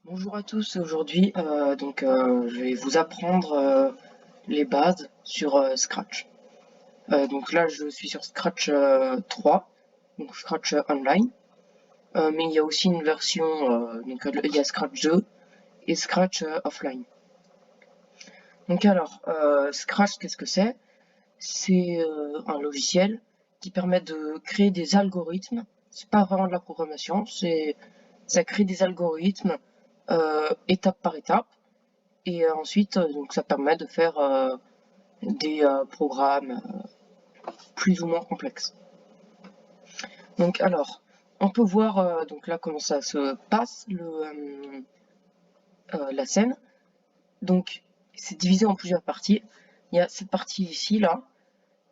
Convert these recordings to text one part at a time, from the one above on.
Bonjour à tous, aujourd'hui je vais vous apprendre les bases sur Scratch. Donc là je suis sur Scratch 3, donc Scratch Online, mais il y a aussi une version, il y a Scratch 2 et Scratch Offline. Donc alors, Scratch qu'est-ce que c'est? C'est un logiciel qui permet de créer des algorithmes. C'est pas vraiment de la programmation, ça crée des algorithmes étape par étape. Et ensuite, donc ça permet de faire des programmes plus ou moins complexes. Donc alors, on peut voir donc là comment ça se passe la scène. Donc c'est divisé en plusieurs parties. Il y a cette partie ici là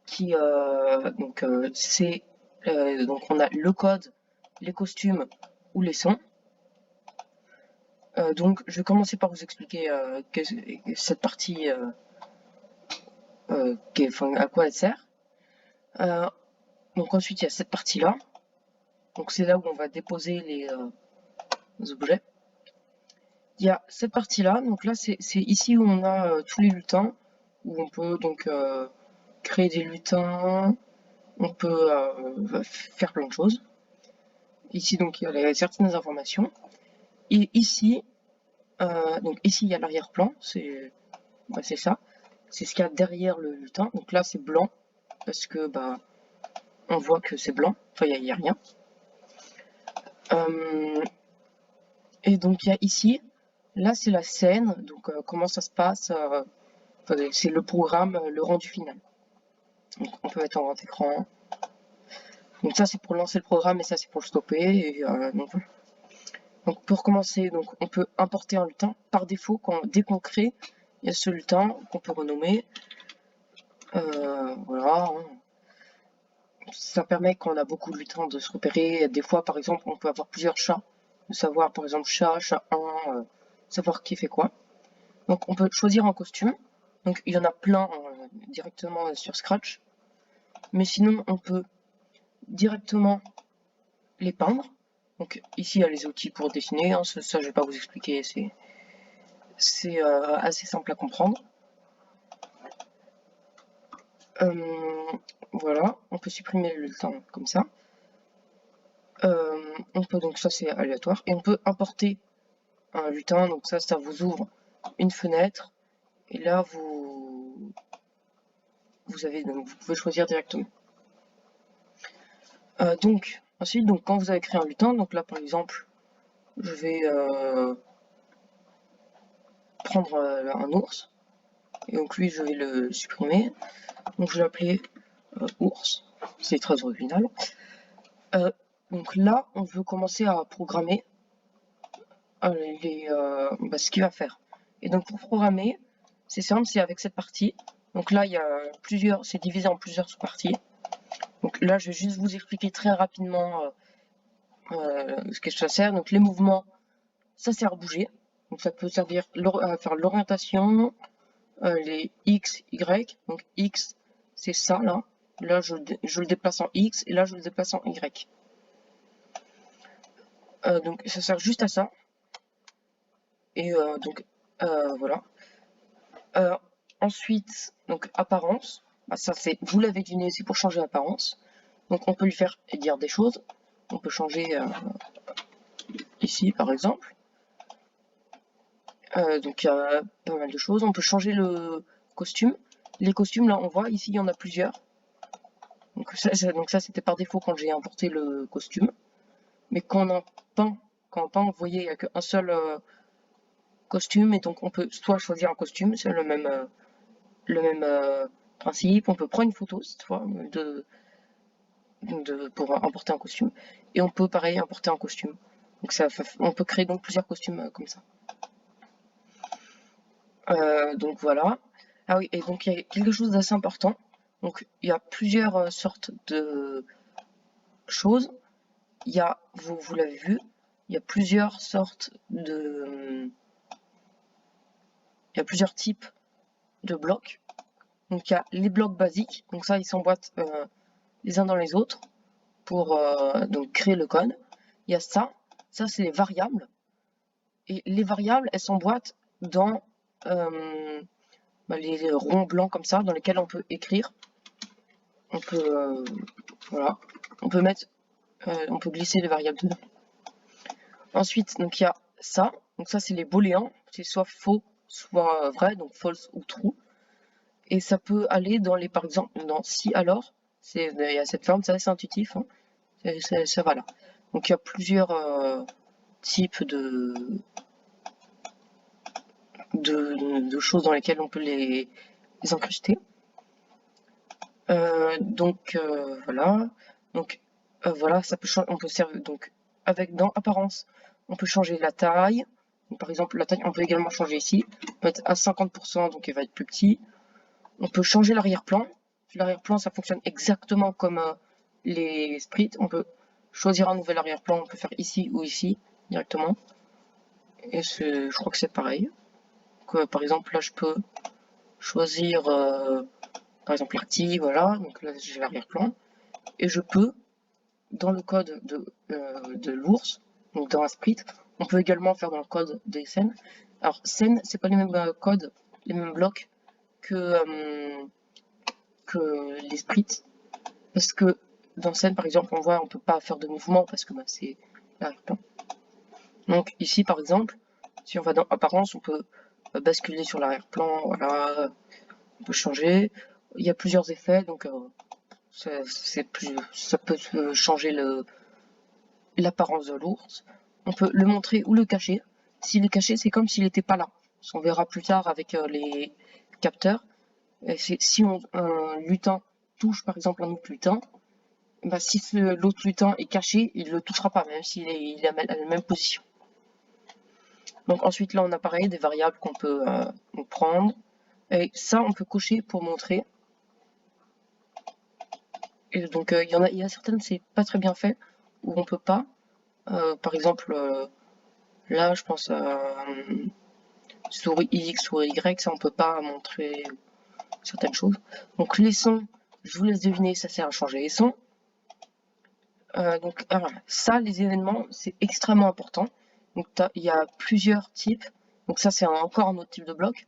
qui c'est donc on a le code, les costumes ou les sons. Donc je vais commencer par vous expliquer cette partie à quoi elle sert. Donc ensuite, il y a cette partie-là. Donc c'est là où on va déposer les objets. Il y a cette partie-là. Donc là, c'est ici où on a tous les lutins, où on peut donc créer des lutins. On peut faire plein de choses. Ici, donc, il y a certaines informations. Et ici, il y a l'arrière-plan. C'est ça. C'est ce qu'il y a derrière le lutin. Donc là, c'est blanc parce que on voit que c'est blanc. Enfin, il y a rien. Et donc il y a ici, là c'est la scène, donc comment ça se passe, c'est le programme, le rendu final. Donc on peut mettre en grand écran. Donc ça c'est pour lancer le programme et ça c'est pour le stopper. Et, donc pour commencer, donc on peut importer un lutin. Par défaut, dès qu'on crée, il y a ce lutin qu'on peut renommer. Voilà. Ça permet quand on a beaucoup de lutins de se repérer. Des fois par exemple on peut avoir plusieurs chats. De savoir par exemple chat 1, savoir qui fait quoi. Donc on peut choisir un costume. Donc il y en a plein directement sur Scratch. Mais sinon on peut directement les peindre. Donc ici il y a les outils pour dessiner. Hein, ça je vais pas vous expliquer. C'est assez simple à comprendre. Voilà, on peut supprimer le temps comme ça. On peut donc ça c'est aléatoire et on peut importer un lutin. Donc ça vous ouvre une fenêtre et là vous pouvez choisir directement. Donc ensuite, donc quand vous avez créé un lutin, donc là par exemple, je vais prendre un ours et donc lui je vais le supprimer. Donc je vais l'appeler ours. C'est très original. Donc là, on veut commencer à programmer ce qu'il va faire. Et donc pour programmer, c'est simple, c'est avec cette partie. Donc là, il y a c'est divisé en plusieurs sous-parties. Donc là, je vais juste vous expliquer très rapidement ce que ça sert. Donc les mouvements, ça sert à bouger. Donc ça peut servir à faire l'orientation, les X, Y. Donc X, c'est ça là. Là, je le déplace en X et là, je le déplace en Y. Donc ça sert juste à ça. Et voilà. Ensuite, donc apparence. Ça c'est, vous l'avez deviné, c'est pour changer l'apparence. Donc on peut lui faire dire des choses. On peut changer ici par exemple. Donc il y a pas mal de choses. On peut changer le costume. Les costumes là on voit ici il y en a plusieurs. Donc ça c'était par défaut quand j'ai importé le costume. Mais quand on peint, vous voyez il n'y a qu'un seul costume et donc on peut soit choisir un costume, c'est le même principe. On peut prendre une photo cette fois pour importer un costume et on peut pareil importer un costume. Donc on peut créer donc plusieurs costumes comme ça. Donc voilà. Ah oui, et donc il y a quelque chose d'assez important. Donc il y a plusieurs sortes de choses. Il y a, vous l'avez vu, il y a plusieurs sortes de... Il y a plusieurs types de blocs. Donc il y a les blocs basiques. Donc ça, ils s'emboîtent les uns dans les autres pour donc créer le code. Il y a ça c'est les variables. Et les variables, elles s'emboîtent dans les ronds blancs comme ça, dans lesquels on peut écrire. On peut, voilà, on peut mettre, on peut glisser les variables dedans. Ensuite, donc il y a ça. Donc ça, c'est les booléens. C'est soit faux, soit vrai, donc false ou true. Et ça peut aller dans les, par exemple, dans si alors. Il y a cette forme, c'est assez intuitif. Hein. Ça va là. Donc il y a plusieurs types de choses dans lesquelles on peut les incruster. Voilà. Donc voilà, ça peut changer. On peut servir donc avec dans apparence, on peut changer la taille. Donc, par exemple, la taille, on peut également changer ici. On peut être à 50%, donc il va être plus petit. On peut changer l'arrière-plan. L'arrière-plan, ça fonctionne exactement comme les sprites. On peut choisir un nouvel arrière-plan. On peut faire ici ou ici directement. Et je crois que c'est pareil. Donc, par exemple, là, je peux choisir, par exemple, l'artille, voilà. Donc là, j'ai l'arrière-plan. Et je peux, dans le code de l'ours, donc dans un sprite, on peut également faire dans le code des scènes. Alors, scènes, c'est pas les mêmes codes, les mêmes blocs que les sprites. Parce que dans scène, par exemple, on voit, on peut pas faire de mouvement parce que c'est l'arrière-plan. Donc ici, par exemple, si on va dans apparence, on peut basculer sur l'arrière-plan, voilà, on peut changer. Il y a plusieurs effets, donc ça peut changer l'apparence de l'ours. On peut le montrer ou le cacher. S'il est caché, c'est comme s'il n'était pas là. On verra plus tard avec les capteurs. Si un lutin touche par exemple un autre lutin, bah, si l'autre lutin est caché, il ne le touchera pas, même s'il est à la même position. Donc ensuite là on a pareil des variables qu'on peut prendre. Et ça on peut cocher pour montrer. Et donc il y a certaines c'est pas très bien fait, où on peut pas. Par exemple là je pense souris X, souris Y, ça on peut pas montrer certaines choses. Donc les sons, je vous laisse deviner, ça sert à changer les sons. Donc voilà, ça les événements c'est extrêmement important. Donc il y a plusieurs types. Donc ça c'est encore un autre type de bloc.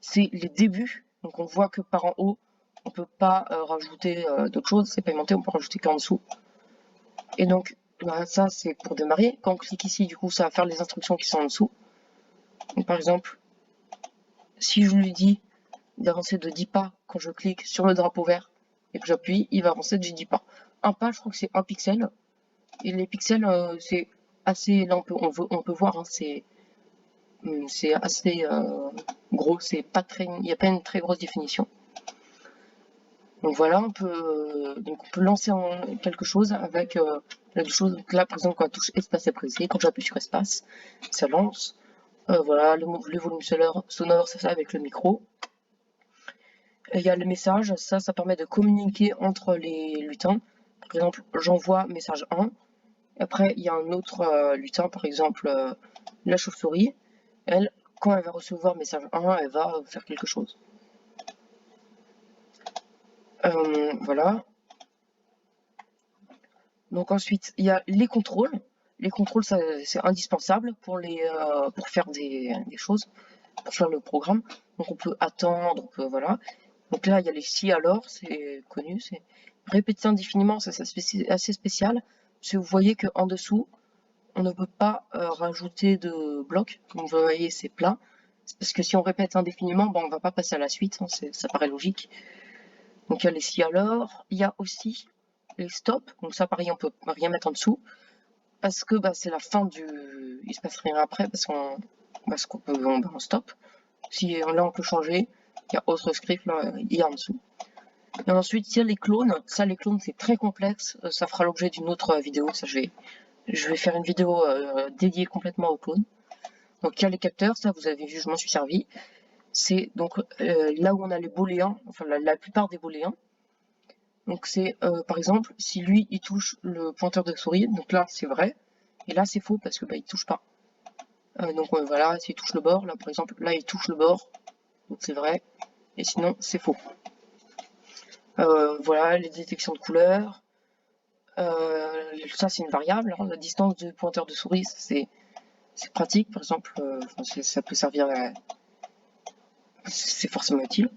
C'est les débuts. Donc on voit que par en haut on peut pas rajouter d'autres choses, c'est pas aimanté, on peut rajouter qu'en dessous. Et donc voilà, ça c'est pour démarrer. Quand on clique ici, du coup ça va faire les instructions qui sont en dessous. Donc par exemple, si je lui dis d'avancer de 10 pas quand je clique sur le drapeau vert et que j'appuie, il va avancer de 10 pas. Un pas, je crois que c'est un pixel. Et les pixels, c'est assez. Là, on peut voir, hein, c'est assez gros. C'est pas très. Il n'y a pas une très grosse définition. Donc voilà, on peut lancer quelque chose avec la chose. Là, par exemple, quand on touche espace et précis, quand j'appuie sur espace, ça lance. Voilà, le volume sonore, c'est ça avec le micro. Il y a le message, ça permet de communiquer entre les lutins. Par exemple, j'envoie message 1. Après, il y a un autre lutin, par exemple la chauve-souris. Elle, quand elle va recevoir message 1, elle va faire quelque chose. Voilà. Donc ensuite, il y a les contrôles. Les contrôles, c'est indispensable pour faire des choses, pour faire le programme. Donc on peut attendre, donc voilà. Donc là, il y a les si alors, c'est connu, c'est répéter indéfiniment, ça c'est assez spécial. Parce que vous voyez qu'en dessous, on ne peut pas rajouter de blocs. Comme vous voyez, c'est plein. Parce que si on répète indéfiniment, bon, on va pas passer à la suite, hein, ça paraît logique. Donc il y a les si alors, il y a aussi les stop. Donc ça, pareil, on peut rien mettre en dessous. Parce que c'est la fin du... Il se passe rien après, parce qu'on peut on stop. Si là, on peut changer. Il y a autre script, là, il y a en dessous. Et ensuite, il y a les clones. Ça, les clones, c'est très complexe. Ça fera l'objet d'une autre vidéo. Ça, je vais faire une vidéo dédiée complètement aux clones. Donc, il y a les capteurs. Ça, vous avez vu, je m'en suis servi. C'est donc là où on a les booléens, enfin la plupart des booléens. Donc, c'est par exemple, si lui, il touche le pointeur de souris, donc là, c'est vrai. Et là, c'est faux parce que il touche pas. Donc, voilà, s'il touche le bord, là, par exemple, là, il touche le bord. Donc, c'est vrai. Et sinon, c'est faux. Voilà, les détections de couleurs. Ça, c'est une variable. Hein. La distance du pointeur de souris, c'est c'est pratique, par exemple, ça peut servir c'est forcément utile.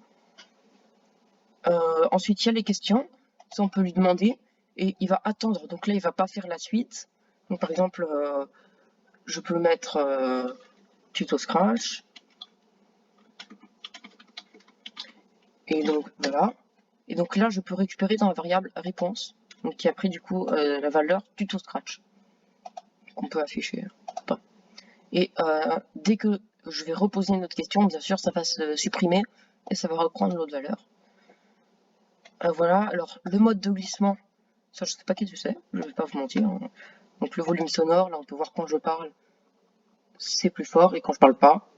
Ensuite, il y a les questions, ça on peut lui demander, et il va attendre, donc là il va pas faire la suite. Donc par exemple, je peux mettre tuto Scratch, et donc voilà. Et donc là je peux récupérer dans la variable réponse, donc qui a pris du coup la valeur tuto Scratch, qu'on peut afficher. Et dès que je vais reposer une autre question, bien sûr ça va se supprimer, et ça va reprendre l'autre valeur. Voilà, alors le mode de glissement, ça je sais pas qu'est-ce que c'est, je vais pas vous mentir. Donc le volume sonore, là on peut voir quand je parle, c'est plus fort, et quand je parle pas,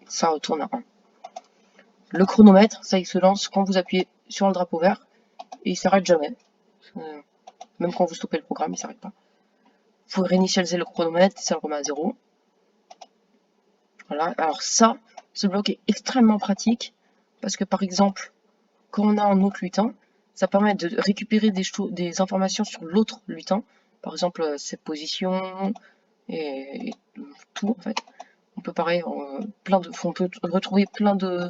ça retourne à 1. Le chronomètre, ça il se lance quand vous appuyez sur le drapeau vert, et il s'arrête jamais. Même quand vous stoppez le programme, il s'arrête pas. Il faut réinitialiser le chronomètre, ça le remet à 0. Voilà, alors ça, ce bloc est extrêmement pratique, parce que par exemple, quand on a un autre lutin, ça permet de récupérer des informations sur l'autre lutin, par exemple ses positions et tout en fait. On peut pareil, on peut retrouver plein de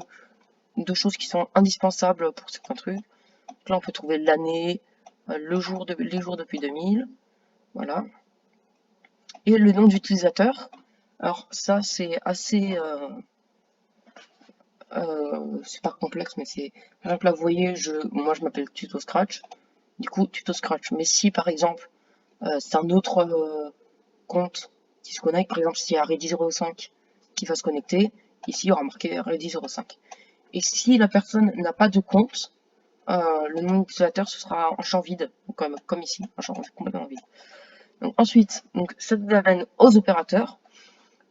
choses qui sont indispensables pour certains trucs. Donc là on peut trouver l'année, les jours depuis 2000, voilà. Et le nom d'utilisateur, alors ça c'est assez c'est pas complexe, mais c'est, par exemple là vous voyez, moi je m'appelle Tuto Scratch, du coup Tuto Scratch. Mais si par exemple c'est un autre compte qui se connecte, par exemple s'il y a Reddy05 qui va se connecter, ici il y aura marqué Reddy05. Et si la personne n'a pas de compte, le nom d'utilisateur ce sera un champ vide, comme ici, un champ complètement vide. Donc ensuite, donc ça nous amène aux opérateurs.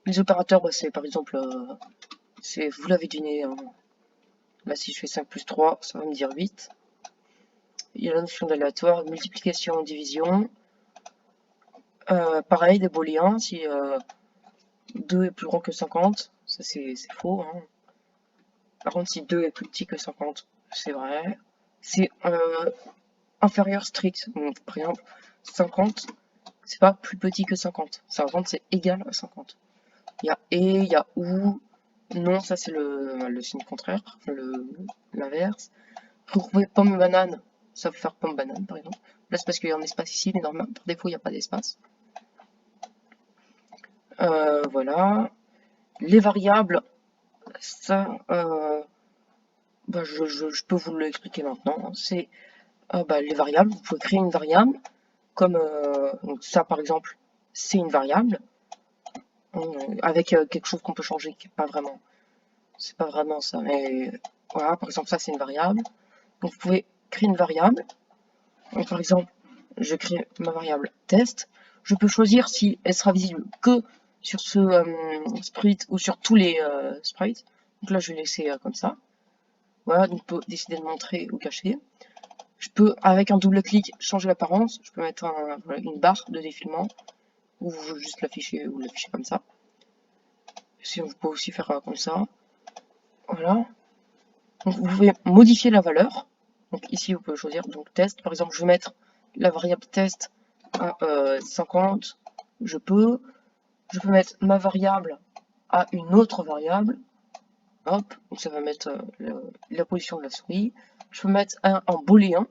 Les opérateurs, bah, c'est par exemple, vous l'avez deviné, hein. Là si je fais 5 plus 3, ça va me dire 8. Il y a la notion d'aléatoire, multiplication, division. Pareil, des booléens, si 2 est plus grand que 50, ça c'est faux. Hein. Par contre, si 2 est plus petit que 50, c'est vrai. C'est inférieur strict. Donc, par exemple, 50, c'est pas plus petit que 50. 50, c'est égal à 50. Il y a et, il y a ou. Non, ça c'est le signe contraire, l'inverse. Retrouver pomme banane, ça veut faire pomme banane par exemple. Là c'est parce qu'il y a un espace ici, mais normalement par défaut il n'y a pas d'espace. Voilà. Les variables, ça, bah, je peux vous l'expliquer maintenant. C'est bah, les variables, vous pouvez créer une variable, comme donc ça par exemple, c'est une variable, avec quelque chose qu'on peut changer, qui est pas vraiment, c'est pas vraiment ça, mais voilà, par exemple ça c'est une variable. Donc vous pouvez créer une variable. Donc, par exemple, je crée ma variable test. Je peux choisir si elle sera visible que sur ce sprite ou sur tous les sprites. Donc là, je vais laisser comme ça. Voilà, donc on peut décider de montrer ou cacher. Je peux, avec un double clic, changer l'apparence. Je peux mettre une barre de défilement ou juste l'afficher comme ça. Sinon, vous pouvez aussi faire comme ça. Voilà. Donc, vous pouvez modifier la valeur. Donc ici, vous pouvez choisir donc test. Par exemple, je vais mettre la variable test à 50. Je peux mettre ma variable à une autre variable. Hop, donc ça va mettre la position de la souris. Je peux mettre un booléen.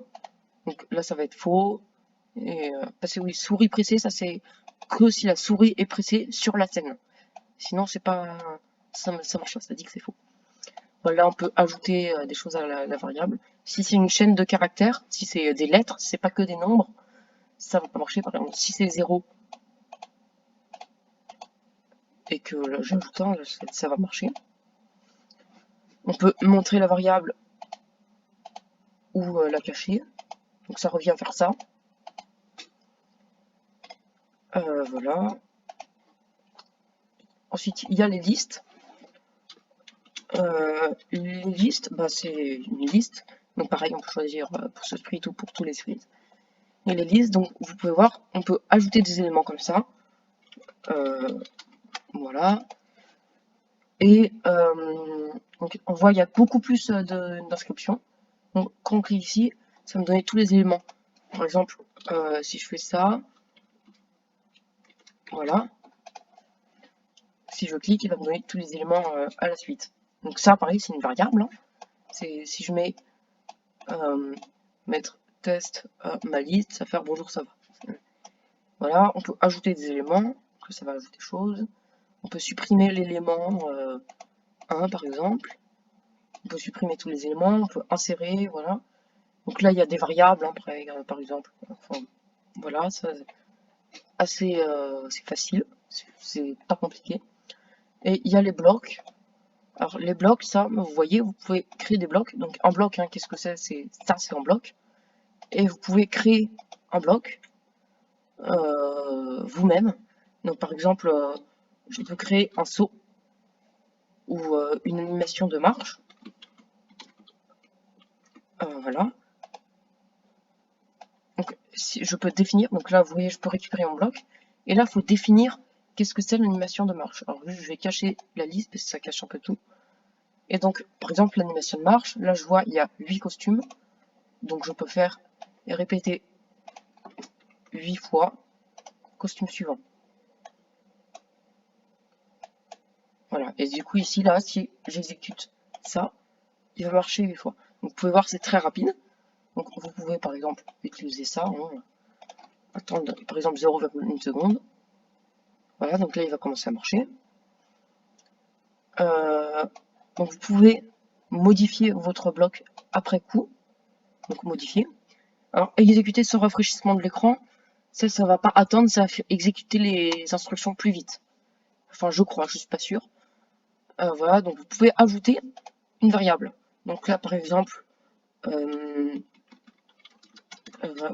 Donc là, ça va être faux. Et, parce que oui, souris pressée, ça c'est que si la souris est pressée sur la scène. Sinon, c'est pas, ça marche pas, ça dit que c'est faux. Là, on peut ajouter des choses à la variable. Si c'est une chaîne de caractères, si c'est des lettres, si c'est pas que des nombres, ça va pas marcher. Par exemple, si c'est 0 et que j'ajoute 1, ça va marcher. On peut montrer la variable ou la cacher. Donc ça revient à faire ça. Voilà. Ensuite, il y a les listes. Les listes, bah, c'est une liste. Donc pareil, on peut choisir pour ce sprite ou pour tous les sprites. Et les listes, donc vous pouvez voir, on peut ajouter des éléments comme ça. Voilà. Et donc on voit il y a beaucoup plus d'inscriptions. Donc quand on clique ici, ça me donne tous les éléments. Par exemple, si je fais ça, voilà, si je clique, il va me donner tous les éléments à la suite. Donc ça, pareil, c'est une variable. Hein. Si je mets mettre test à ma liste, ça va faire bonjour, ça va. Voilà, on peut ajouter des éléments, que ça va ajouter des choses. On peut supprimer l'élément 1 par exemple. On peut supprimer tous les éléments, on peut insérer, voilà. Donc là, il y a des variables, hein, par exemple. Enfin, voilà, c'est assez facile, c'est pas compliqué. Et il y a les blocs. Alors les blocs, ça, vous voyez, vous pouvez créer des blocs. Donc un bloc, hein, qu'est-ce que c'est? C'est un bloc. Et vous pouvez créer un bloc vous-même. Donc par exemple, je peux créer un saut ou une animation de marche. Voilà. Donc si je peux définir, donc là vous voyez je peux récupérer mon bloc, et là il faut définir qu'est-ce que c'est l'animation de marche. Alors juste je vais cacher la liste parce que ça cache un peu tout. Et donc par exemple l'animation de marche, là je vois il y a 8 costumes, donc je peux faire et répéter 8 fois costume suivant. Voilà, et du coup ici là si j'exécute ça, il va marcher 8 fois. Donc vous pouvez voir c'est très rapide. Donc vous pouvez par exemple utiliser ça, hein, attendre par exemple 0,1 seconde. Voilà, donc là il va commencer à marcher. Donc vous pouvez modifier votre bloc après coup. Donc modifier. Alors exécuter sans rafraîchissement de l'écran, ça va pas attendre, ça va exécuter les instructions plus vite. Enfin je crois, je suis pas sûr. Voilà, donc vous pouvez ajouter une variable. Donc là par exemple,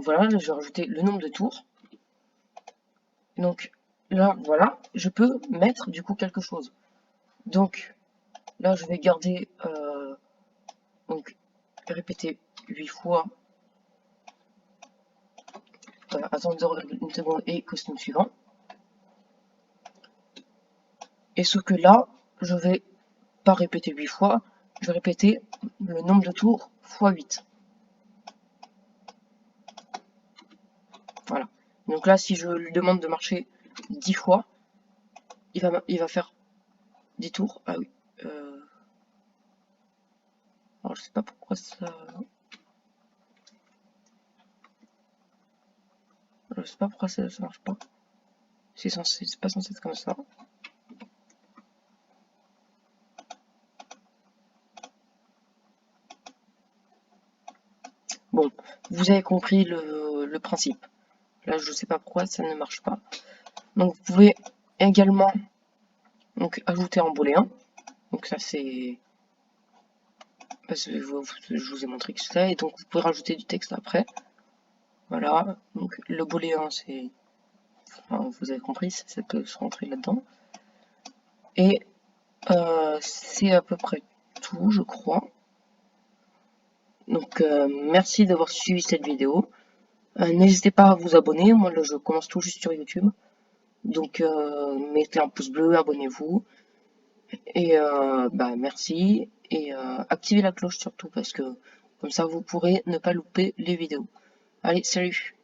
voilà, je vais rajouter le nombre de tours. Donc là, voilà, je peux mettre du coup quelque chose. Donc là, je vais garder, donc répéter 8 fois, attendre 0,1 seconde et costume suivant. Et ce que là, je vais pas répéter 8 fois, je vais répéter le nombre de tours fois 8. Voilà. Donc là, si je lui demande de marcher 10 fois, il va faire 10 tours. Ah oui. Alors je sais pas pourquoi ça... Je sais pas pourquoi ça marche pas. C'est pas censé être comme ça. Bon, vous avez compris le principe. Là, je sais pas pourquoi ça ne marche pas. Donc vous pouvez également donc ajouter en booléen. Donc ça c'est parce que je vous ai montré que c'était, et donc vous pouvez rajouter du texte après. Voilà, donc le booléen c'est, enfin, vous avez compris, ça peut se rentrer là-dedans. Et c'est à peu près tout, je crois. Donc merci d'avoir suivi cette vidéo. N'hésitez pas à vous abonner, moi là je commence tout juste sur YouTube. Donc mettez un pouce bleu, abonnez-vous. Et bah, merci. Et activez la cloche surtout parce que comme ça vous pourrez ne pas louper les vidéos. Allez, salut!